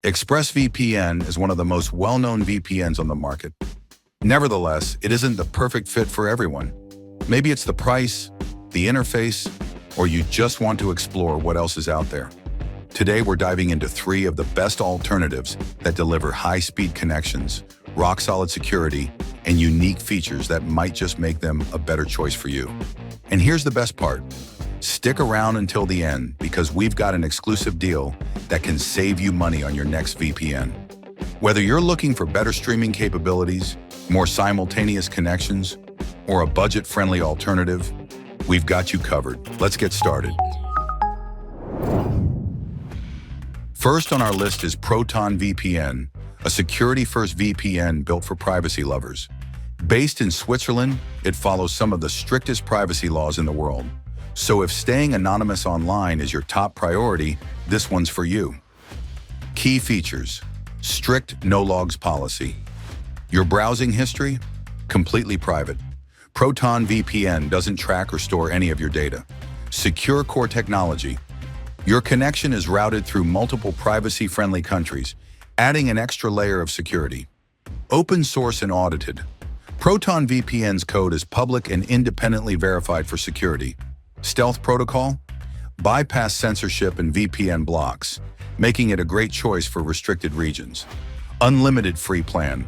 ExpressVPN is one of the most well-known VPNs on the market. Nevertheless, it isn't the perfect fit for everyone. Maybe it's the price, the interface, or you just want to explore what else is out there. Today, we're diving into 3 of the best alternatives that deliver high-speed connections, rock-solid security, and unique features that might just make them a better choice for you. And here's the best part. Stick around until the end because we've got an exclusive deal that can save you money on your next VPN. Whether you're looking for better streaming capabilities, more simultaneous connections, or a budget-friendly alternative, we've got you covered. Let's get started. First on our list is Proton VPN, a security-first VPN built for privacy lovers. Based in Switzerland, it follows some of the strictest privacy laws in the world. So if staying anonymous online is your top priority, this one's for you. Key features: strict no-logs policy. Your browsing history? Completely private. Proton VPN doesn't track or store any of your data. Secure core technology. Your connection is routed through multiple privacy-friendly countries, adding an extra layer of security. Open source and audited. Proton VPN's code is public and independently verified for security. Stealth protocol? Bypass censorship and VPN blocks, making it a great choice for restricted regions. Unlimited free plan.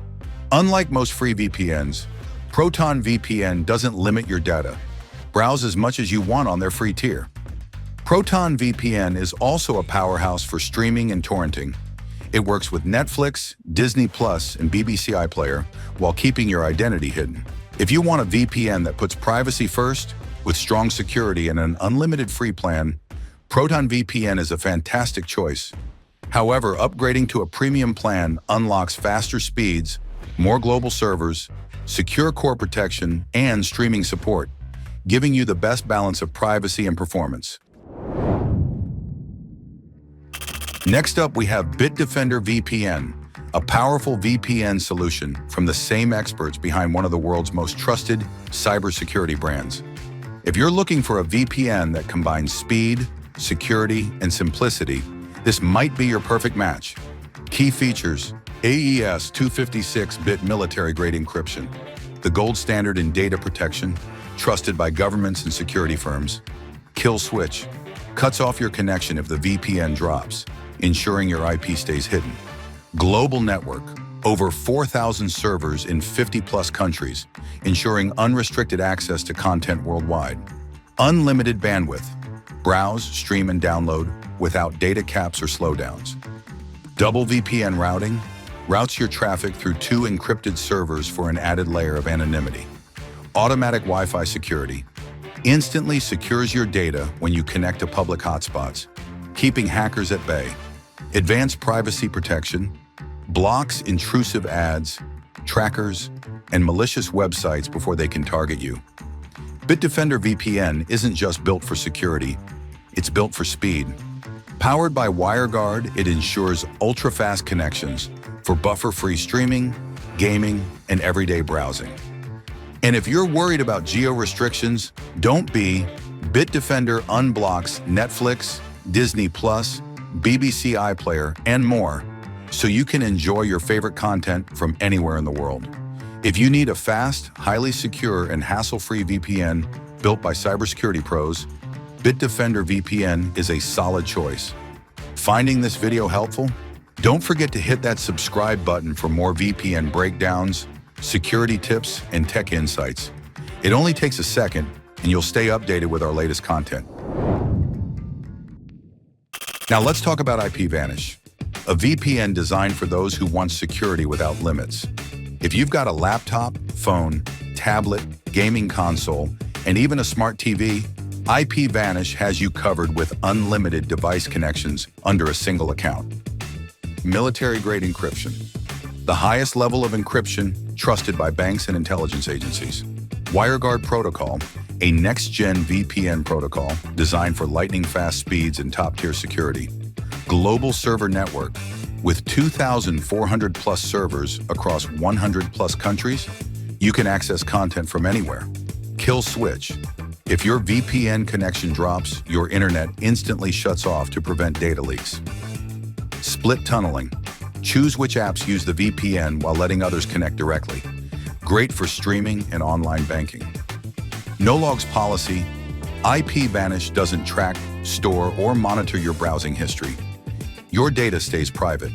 Unlike most free VPNs, Proton VPN doesn't limit your data. Browse as much as you want on their free tier. Proton VPN is also a powerhouse for streaming and torrenting. It works with Netflix, Disney+, and BBC iPlayer while keeping your identity hidden. If you want a VPN that puts privacy first, with strong security and an unlimited free plan, Proton VPN is a fantastic choice. However, upgrading to a premium plan unlocks faster speeds, more global servers, secure core protection, and streaming support, giving you the best balance of privacy and performance. Next up, we have Bitdefender VPN, a powerful VPN solution from the same experts behind one of the world's most trusted cybersecurity brands. If you're looking for a VPN that combines speed, security, and simplicity, this might be your perfect match. Key features: AES 256-bit military-grade encryption, the gold standard in data protection, trusted by governments and security firms. Kill switch cuts off your connection if the VPN drops, ensuring your IP stays hidden. Global network, over 4,000 servers in 50+ countries, ensuring unrestricted access to content worldwide. Unlimited bandwidth, browse, stream, and download without data caps or slowdowns. Double VPN routing, routes your traffic through 2 encrypted servers for an added layer of anonymity. Automatic Wi-Fi security, instantly secures your data when you connect to public hotspots, keeping hackers at bay. Advanced privacy protection, blocks intrusive ads, trackers, and malicious websites before they can target you. Bitdefender VPN isn't just built for security, it's built for speed. Powered by WireGuard, it ensures ultra-fast connections for buffer-free streaming, gaming, and everyday browsing. And if you're worried about geo-restrictions, don't be. Bitdefender unblocks Netflix, Disney+, BBC iPlayer, and more, so you can enjoy your favorite content from anywhere in the world. If you need a fast, highly secure, and hassle-free VPN built by cybersecurity pros, Bitdefender VPN is a solid choice. Finding this video helpful? Don't forget to hit that subscribe button for more VPN breakdowns, security tips, and tech insights. It only takes a second, and you'll stay updated with our latest content. Now let's talk about IPVanish, a VPN designed for those who want security without limits. If you've got a laptop, phone, tablet, gaming console, and even a smart TV, IPVanish has you covered with unlimited device connections under a single account. Military-grade encryption, the highest level of encryption trusted by banks and intelligence agencies. WireGuard protocol, a next-gen VPN protocol designed for lightning-fast speeds and top-tier security. Global server network, with 2,400+ servers across 100+ countries, you can access content from anywhere. Kill switch. If your VPN connection drops, your internet instantly shuts off to prevent data leaks. Split tunneling, Choose which apps use the VPN while letting others connect directly. Great for streaming and online banking. No logs policy. IPVanish doesn't track, store, or monitor your browsing history. Your data stays private.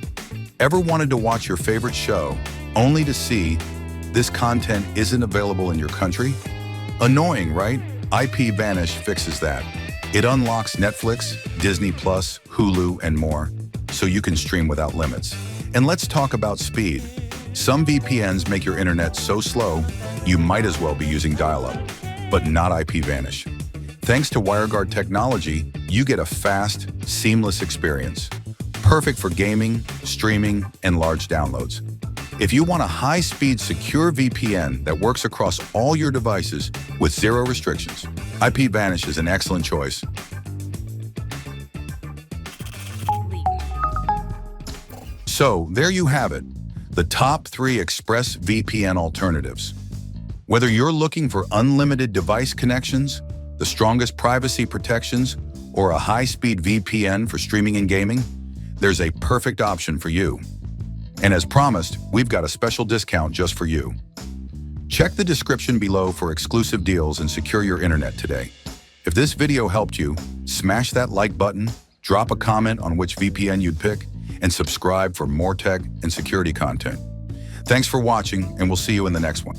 Ever wanted to watch your favorite show only to see this content isn't available in your country? Annoying, right? IPVanish fixes that. It unlocks Netflix, Disney+, Hulu, and more, so you can stream without limits. And let's talk about speed. Some VPNs make your internet so slow, you might as well be using dial-up, but not IPVanish. Thanks to WireGuard technology, you get a fast, seamless experience. Perfect for gaming, streaming, and large downloads. If you want a high-speed, secure VPN that works across all your devices with zero restrictions, IPVanish is an excellent choice. So, there you have it, the top 3 ExpressVPN alternatives. Whether you're looking for unlimited device connections, the strongest privacy protections, or a high-speed VPN for streaming and gaming, there's a perfect option for you. And as promised, we've got a special discount just for you. Check the description below for exclusive deals and secure your internet today. If this video helped you, smash that like button, drop a comment on which VPN you'd pick, and subscribe for more tech and security content. Thanks for watching, and we'll see you in the next one.